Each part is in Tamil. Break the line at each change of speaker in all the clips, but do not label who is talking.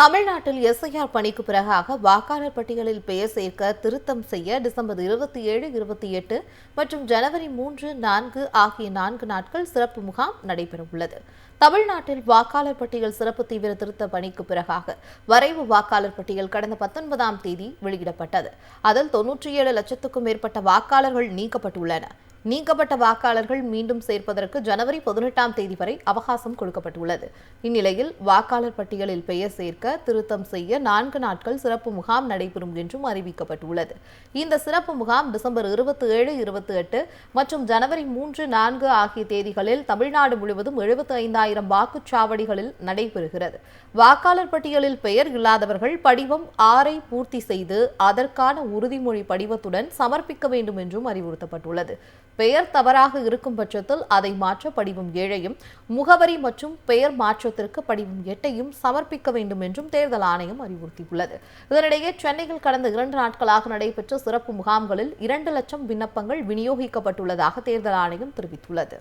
தமிழ்நாட்டில் எஸ்ஐஆர் பணிக்கு பிறகாக வாக்காளர் பட்டியலில் பெயர் சேர்க்க திருத்தம் செய்ய டிசம்பர் 27, 28 மற்றும் ஜனவரி 3, 4 ஆகிய 4 நாட்கள் சிறப்பு முகாம் நடைபெறவுள்ளது. தமிழ்நாட்டில் வாக்காளர் பட்டியல் சிறப்பு தீவிர திருத்த பணிக்கு பிறகாக வரைவு வாக்காளர் பட்டியல் கடந்த 19ஆம் தேதி வெளியிடப்பட்டது. அதில் 97 லட்சத்துக்கும் மேற்பட்ட வாக்காளர்கள் நீக்கப்பட்டுள்ளனர். நீக்கப்பட்ட வாக்காளர்கள் மீண்டும் சேர்ப்பதற்கு ஜனவரி 18ஆம் தேதி வரை அவகாசம் கொடுக்கப்பட்டுள்ளது. இந்நிலையில் வாக்காளர் பட்டியலில் பெயர் சேர்க்க திருத்தம் செய்ய 4 நாட்கள் சிறப்பு முகாம் நடைபெறும் என்றும் அறிவிக்கப்பட்டுள்ளது. இந்த சிறப்பு முகாம் டிசம்பர் 27, 28 மற்றும் ஜனவரி 3, 4 ஆகிய தேதிகளில் தமிழ்நாடு முழுவதும் 75,000 வாக்குச்சாவடிகளில் நடைபெறுகிறது. வாக்காளர் பட்டியலில் பெயர் இல்லாதவர்கள் படிவம் 6 பூர்த்தி செய்து அதற்கான உறுதிமொழி படிவத்துடன் சமர்ப்பிக்க வேண்டும் என்றும் அறிவுறுத்தப்பட்டுள்ளது. பெயர் தவறாக இருக்கும் பட்சத்தில் அதை மாற்ற படிவம் 7ஐயும், முகவரி மற்றும் பெயர் மாற்றத்திற்கு படிவம் 8ஐயும் சமர்ப்பிக்க வேண்டும் என்றும் தேர்தல் ஆணையம் அறிவுறுத்தியுள்ளது. இதனிடையே சென்னையில் கடந்த 2 நாட்களாக நடைபெற்ற சிறப்பு முகாம்களில் 2 லட்சம் விண்ணப்பங்கள் விநியோகிக்கப்பட்டுள்ளதாக தேர்தல் ஆணையம் தெரிவித்துள்ளது.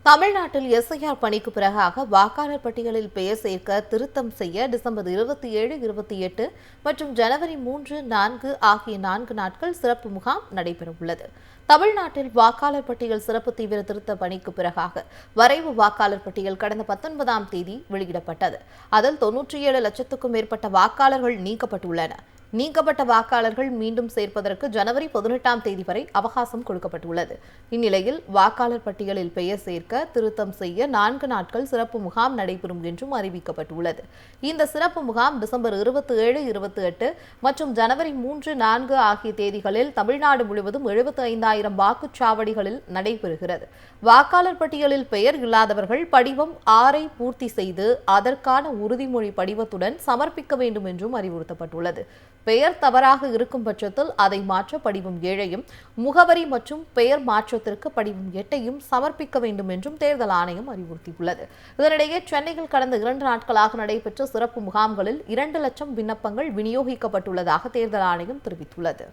தமிழ்நாட்டில் எஸ்ஐஆர் பணிக்கு பிறகாக வாக்காளர் பட்டியலில் பெயர் சேர்க்க திருத்தம் செய்ய டிசம்பர் 27, 28 மற்றும் ஜனவரி 3, 4 ஆகிய 4 நாட்கள் சிறப்பு முகாம் நடைபெறவுள்ளது. தமிழ்நாட்டில் வாக்காளர் பட்டியல் சிறப்பு தீவிர திருத்த பணிக்கு பிறகாக வரைவு வாக்காளர் பட்டியல் கடந்த 19ஆம் தேதி வெளியிடப்பட்டது. அதில் 97 லட்சத்துக்கும் மேற்பட்ட வாக்காளர்கள் நீக்கப்பட்டுள்ளனர். நீக்கப்பட்ட வாக்காளர்கள் மீண்டும் சேர்ப்பதற்கு ஜனவரி 18ஆம் தேதி வரை அவகாசம் கொடுக்கப்பட்டுள்ளது. இந்நிலையில் வாக்காளர் பட்டியலில் பெயர் சேர்க்க திருத்தம் செய்ய 4 நாட்கள் சிறப்பு முகாம் நடைபெறும் என்றும் அறிவிக்கப்பட்டுள்ளது. இந்த சிறப்பு முகாம் டிசம்பர் 27, 28 மற்றும் ஜனவரி 3, 4 ஆகிய தேதிகளில் தமிழ்நாடு முழுவதும் 75,000 வாக்குச்சாவடிகளில் நடைபெறுகிறது. வாக்காளர் பட்டியலில் பெயர் இல்லாதவர்கள் படிவம் 6ஐ பூர்த்தி செய்து அதற்கான உறுதிமொழி படிவத்துடன் சமர்ப்பிக்க வேண்டும் என்றும் அறிவுறுத்தப்பட்டுள்ளது. பெயர் தவறாக இருக்கும் பட்சத்தில் அதை மாற்ற படிவம் 7ஐயும், முகவரி மற்றும் பெயர் மாற்றத்திற்கு படிவம் 8ஐயும் சமர்ப்பிக்க வேண்டும் என்றும் தேர்தல் ஆணையம் அறிவுறுத்தியுள்ளது. இதனிடையே சென்னையில் கடந்த 2 நாட்களாக நடைபெற்ற சிறப்பு முகாம்களில் 2 லட்சம் விண்ணப்பங்கள் விநியோகிக்கப்பட்டுள்ளதாக தேர்தல் ஆணையம் தெரிவித்துள்ளது.